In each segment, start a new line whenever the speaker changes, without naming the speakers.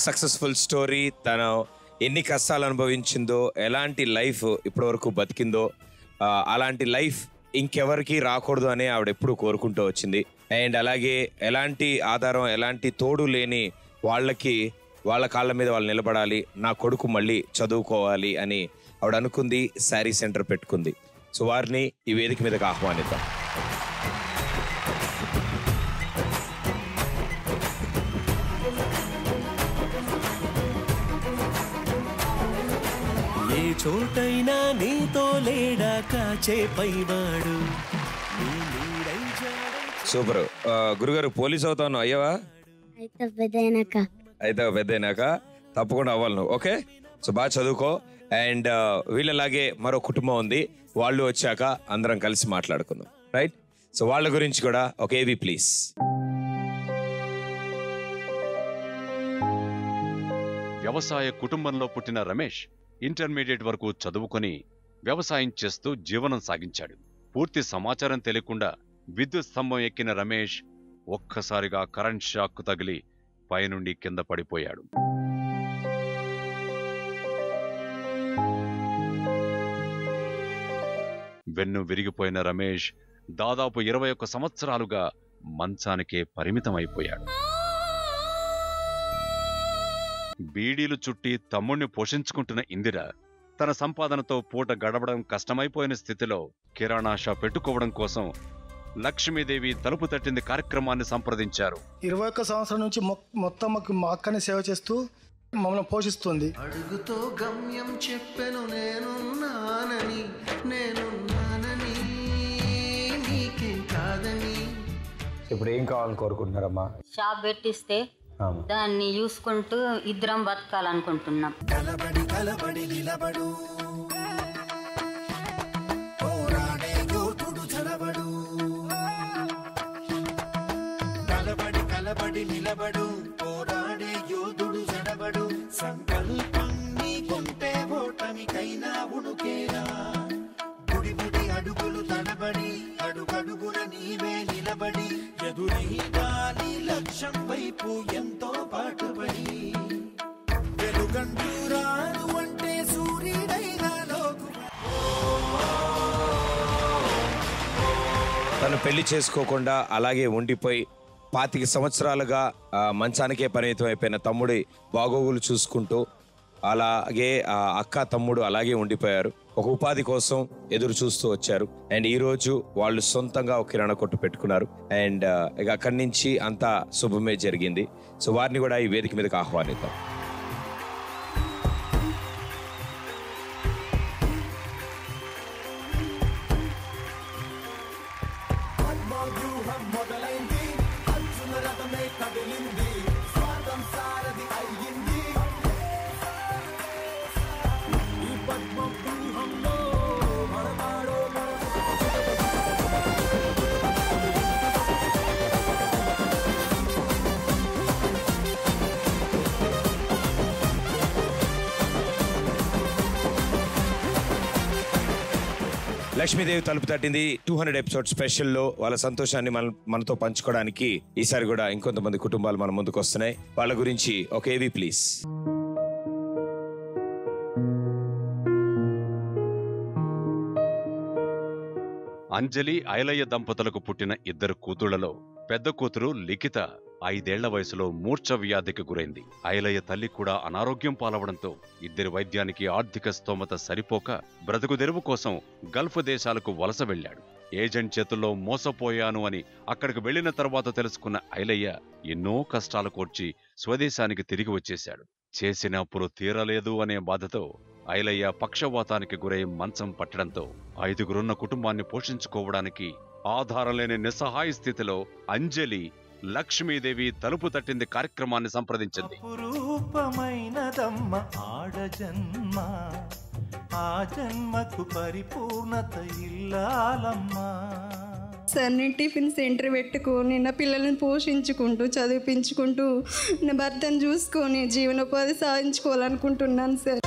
Successful story. తను ఎన్ని కష్టాలు అనుభవించిందో, ఎలాంటి లైఫ్ ఇప్పటివరకు బతికిందో, అలాంటి లైఫ్ ఇంకెవరికి రాకూడదు అని ఆవిడ ఎప్పుడు కోరుకుంటూ వచ్చింది. అండ్ అలాగే ఎలాంటి ఆధారం, ఎలాంటి తోడు లేని వాళ్ళకి వాళ్ళ కాళ్ళ మీద వాళ్ళు నిలబడాలి, నా కొడుకు మళ్ళీ చదువుకోవాలి అని ఆవిడ అనుకుంది. శారీ సెంటర్ పెట్టుకుంది. సో వారిని ఈ వేదిక మీదకి ఆహ్వానిద్దాం.
ఏ చోటైనా నీతో లేడా కాచే పైవాడు.
సూపర్. గురుగారు, పోలీస్ అవుతాను అయ్యవా? అయితే పెద్దయినాక తప్పకుండా అవ్వాలి నువ్వు. ఓకే, సో బాగా చదువుకో. అండ్ వీళ్ళలాగే మరో కుటుంబం ఉంది, వాళ్ళు వచ్చాక అందరం కలిసి మాట్లాడుకుందాం. రైట్? సో వాళ్ళ గురించి కూడా ఒక ఏవి ప్లీజ్.
వ్యవసాయ కుటుంబంలో పుట్టిన రమేష్ ఇంటర్మీడియట్ వరకు చదువుకొని వ్యవసాయం చేస్తూ జీవనం సాగించాడు. పూర్తి సమాచారం తెలియకుండా విద్యుత్ స్తంభం ఎక్కిన రమేష్ ఒక్కసారిగా కరెంట్ షాక్ తగిలి పైనుండి కింద పడిపోయాడు. వెన్ను విరిగిపోయిన రమేష్ దాదాపు 21 సంవత్సరాలుగా మంచానికే పరిమితమైపోయాడు. బీడీలు చుట్టి తమ్ముణ్ణి పోషించుకుంటున్న ఇందిర తన సంపాదనతో పూట గడవడం కష్టమైపోయిన స్థితిలో కిరాణా షాప్ పెట్టుకోవడం కోసం లక్ష్మీదేవి తలుపు తట్టింది కార్యక్రమాన్ని సంప్రదించారు.
21 సంవత్సరం నుంచి మొత్తం మా అక్కని సేవ చేస్తూ మమ్మల్ని పోషిస్తుంది.
అడుగుతో గమ్యం చెప్పెను నేనున్నానని నీకేం కాదని.
ఇప్పుడు ఏం కావాలని కోరుకుంటున్నారమ్మా?
షాప్ పెట్టిస్తే దాన్ని చూసుకుంటూ ఇద్దరం బతకాలనుకుంటున్నాం.
కలబడి కలబడి నిలబడు, పోరాడే యోధుడు జనబడు. కలబడి కలబడి నిలబడు, పోరాడే యోధుడు జనబడు. సంకల్పం నీకుంటే ఓటమికైనా ఉణుకేరా. బుడి బుడి అడుగులు తడబడి, అడుగడుగున నీవే నిలబడి, ఎదురైదాని లక్ష్యం వైపు ఎంతో పాటుపడి. వెలుగంటూరాడు అంటే సూర్యుడైనా లోకు.
తను పెళ్లి చేసుకోకుండా అలాగే ఉండిపోయి 25 సంవత్సరాలుగా మంచానికే పరిమితం అయిపోయిన తమ్ముడి బాగోగులు చూసుకుంటూ, అలాగే అక్క తమ్ముడు అలాగే ఉండిపోయారు. ఒక ఉపాధి కోసం ఎదురు చూస్తూ వచ్చారు. అండ్ ఈ రోజు వాళ్ళు సొంతంగా ఒక కిరాణా కొట్టు పెట్టుకున్నారు. అండ్ ఇక అక్కడి నుంచి అంతా శుభమే జరిగింది. సో వారిని కూడా ఈ వేదిక మీదకి ఆహ్వానిద్దాం. లక్ష్మీదేవి తలుపు తట్టింది 200 ఎపిసోడ్ స్పెషల్లో వాళ్ళ సంతోషాన్ని మనతో పంచుకోవడానికి ఈసారి కూడా ఇంకొంతమంది కుటుంబాలు మన ముందుకు వస్తున్నాయి. వాళ్ళ గురించి ఒక ఏవి ప్లీజ్.
అంజలి ఐలయ్య దంపతులకు పుట్టిన 2 కూతుళ్లలో పెద్ద కూతురు లిఖిత 5 ఏళ్ల వయసులో మూర్ఛ వ్యాధికి గురైంది. ఐలయ్య తల్లి కూడా అనారోగ్యం పాలవడంతో ఇద్దరి వైద్యానికి ఆర్థిక స్తోమత సరిపోక బ్రతుకుదెరువు కోసం గల్ఫ్ దేశాలకు వలస వెళ్లాడు. ఏజెంట్ చేతుల్లో మోసపోయాను అని అక్కడికి వెళ్లిన తర్వాత తెలుసుకున్న ఐలయ్య ఎన్నో కష్టాలు కోర్చి స్వదేశానికి తిరిగి వచ్చేశాడు. చేసిన అప్పులు తీరలేదు అనే బాధతో ఐలయ్య పక్షవాతానికి గురై మంచం పట్టడంతో 5గురున్న కుటుంబాన్ని పోషించుకోవడానికి ఆధారం లేని నిస్సహాయ స్థితిలో అంజలి లక్ష్మీదేవి తలుపు తట్టింది కార్యక్రమాన్ని సంప్రదించింది.
రూపమైనదమ్మ ఆడజన్మ, ఆ జన్మకు పరిపూర్ణత ఇల్లాలమ్మా.
సార్, నేను టిఫిన్ సెంటర్ పెట్టుకొని నా పిల్లల్ని పోషించుకుంటూ చదివించుకుంటూ నా భర్తను చూసుకొని జీవనోపాధి సాధించుకోవాలనుకుంటున్నాను sir.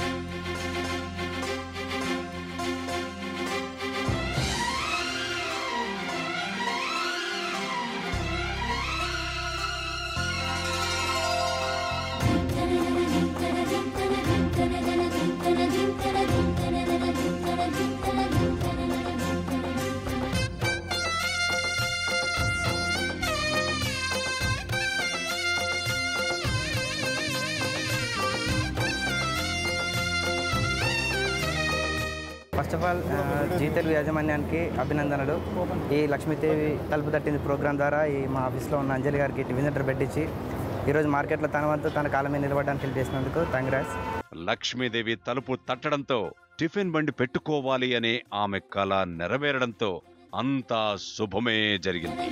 First of all Zee Telugu యాజమాన్యానికి అభినందనలు. ఈ లక్ష్మీదేవి తలుపు తట్టింది ప్రోగ్రాం ద్వారా ఈ మా ఆఫీస్లో ఉన్న అంజలి గారికి టిఫిన్ సెంటర్ పెట్టించి ఈరోజు మార్కెట్లో తన వంతు తన కాలం మీద నిలబడడానికి హెల్ప్ చేసినందుకు కాంగ్రెస్.
లక్ష్మీదేవి తలుపు తట్టడంతో టిఫిన్ బండి పెట్టుకోవాలి అనే ఆమె కల నెరవేరడంతో అంతా శుభమే జరిగింది.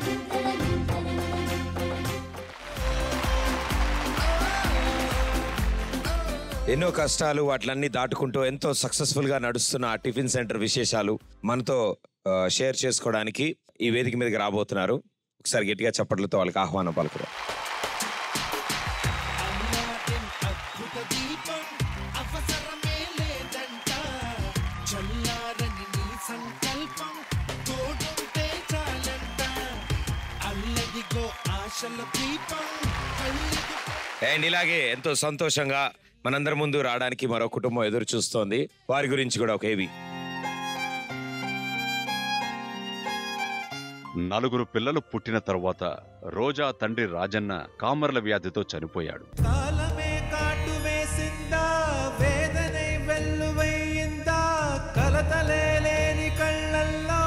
ఎన్నో కష్టాలు వాటిలన్నీ దాటుకుంటూ ఎంతో సక్సెస్ఫుల్ గా నడుస్తున్న ఆ టిఫిన్ సెంటర్ విశేషాలు మనతో షేర్ చేసుకోవడానికి ఈ వేదిక మీదకి రాబోతున్నారు. ఒకసారి గట్టిగా చప్పట్లతో వాళ్ళకి ఆహ్వానం పలుకుదాం. అండ్ ఇలాగే ఎంతో సంతోషంగా మనందరి ముందు రావడానికి మరో కుటుంబం ఎదురు చూస్తోంది. వారి గురించి కూడా ఒక ఏవి.
4 పిల్లలు పుట్టిన తరువాత రోజా తండ్రి రాజన్న కామర్ల వ్యాధితో చనిపోయాడు.
కాలమే కాటు వేసిందా, వేదనే వెల్లువయ్యిందా, కలతలే లేని కళ్ళల్లో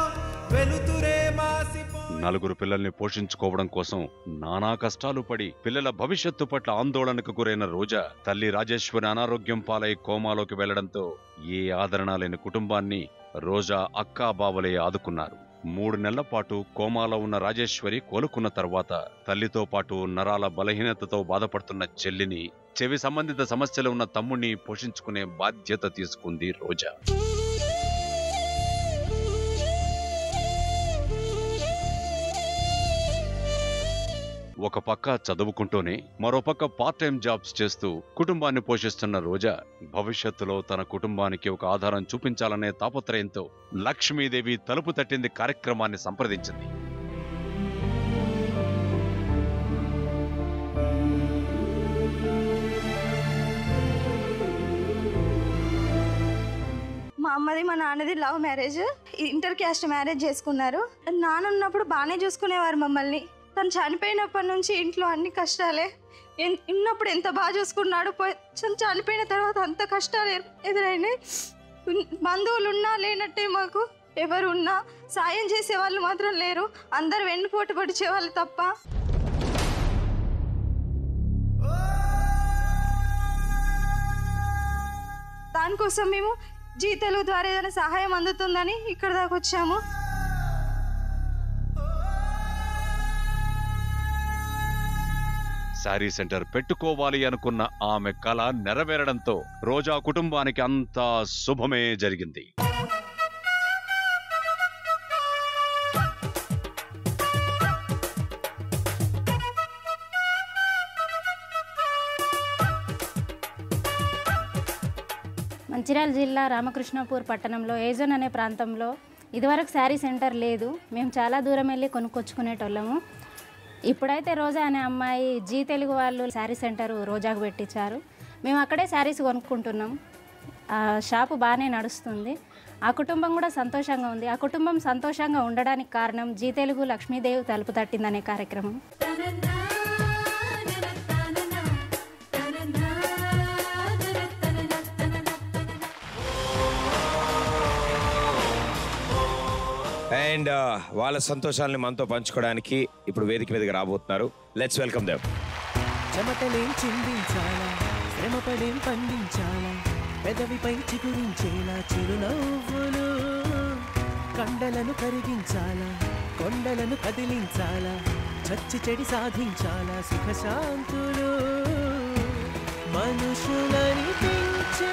వెలుతురే మాసిపో.
4 పిల్లల్ని పోషించుకోవడం కోసం నానా కష్టాలు పడి పిల్లల భవిష్యత్తు పట్ల ఆందోళనకు గురైన రోజా తల్లి రాజేశ్వరి అనారోగ్యం పాలై కోమాలోకి వెళ్లడంతో ఏ ఆదరణ లేని కుటుంబాన్ని రోజా అక్కా బావలే ఆదుకున్నారు. 3 నెలల పాటు కోమాలో ఉన్న రాజేశ్వరి కోలుకున్న తర్వాత తల్లితో పాటు నరాల బలహీనతతో బాధపడుతున్న చెల్లిని, చెవి సంబంధిత సమస్యలు ఉన్న తమ్ముణ్ణి పోషించుకునే బాధ్యత తీసుకుంది రోజా. ఒక పక్క చదువుకుంటూనే మరోపక్క పార్ట్ టైం జాబ్స్ చేస్తూ కుటుంబాన్ని పోషిస్తున్న రోజా భవిష్యత్తులో తన కుటుంబానికి ఒక ఆధారం చూపించాలనే తాపత్రయంతో లక్ష్మీదేవి తలుపు తట్టింది కార్యక్రమాన్ని సంప్రదించింది.
మా అమ్మది మా నాన్నది love marriage, inter caste marriage చేసుకున్నారు. నాన్న ఉన్నప్పుడు బాగానే చూసుకునేవారు మమ్మల్ని. తను చనిపోయినప్పటి నుంచి ఇంట్లో అన్ని కష్టాలే. ఉన్నప్పుడు ఎంత బాగా చూసుకున్నాడు, చనిపోయిన తర్వాత అంత కష్టాలు ఎదురైనాయి. బంధువులు ఉన్నా లేనట్టే మాకు, ఎవరు ఉన్నా సాయం చేసే వాళ్ళు మాత్రం లేరు. అందరు వెన్నుపోటు పడిచేవాళ్ళు తప్ప. దానికోసం మేము జీ తెలుగు ద్వారా ఏదైనా సహాయం అందుతుందని ఇక్కడ దాకా వచ్చాము.
శారీ సెంటర్ పెట్టుకోవాలి అనుకున్న ఆమె కల నెరవేరడంతో రోజా కుటుంబానికి అంతా శుభమే జరిగింది.
మంచిర్యాల జిల్లా రామకృష్ణపూర్ పట్టణంలో ఏజన్ అనే ప్రాంతంలో ఇదివరకు శారీ సెంటర్ లేదు. మేము చాలా దూరం వెళ్ళి కొనుక్కొచ్చుకునేటోళ్ళము. ఇప్పుడైతే రోజా అనే అమ్మాయి జీ తెలుగు వాళ్ళు శారీ సెంటర్ రోజాకు పెట్టించారు. మేము అక్కడే శారీస్ కొనుక్కుంటున్నాం. షాపు బాగానే నడుస్తుంది. ఆ కుటుంబం కూడా సంతోషంగా ఉంది. ఆ కుటుంబం సంతోషంగా ఉండడానికి కారణం జీ తెలుగు లక్ష్మీదేవి తలుపు తట్టిందనే కార్యక్రమం.
అండ్ వాళ్ళ సంతోషాలని మనతో పంచుకోవడానికి ఇప్పుడు వేదిక మీదకి రాబోతున్నారు. Let's welcome them.
చెమటలేం చిందించాలా, శ్రమపడేం పండించాలా, పెదవిపై చిగురించేలా చిరునవ్వులు, కండలను కరిగించాలా, కొండలను కదిలించాలా, చచ్చి చెడి సాధించాలా, సుఖశాంతులు మనుషులని పెంచే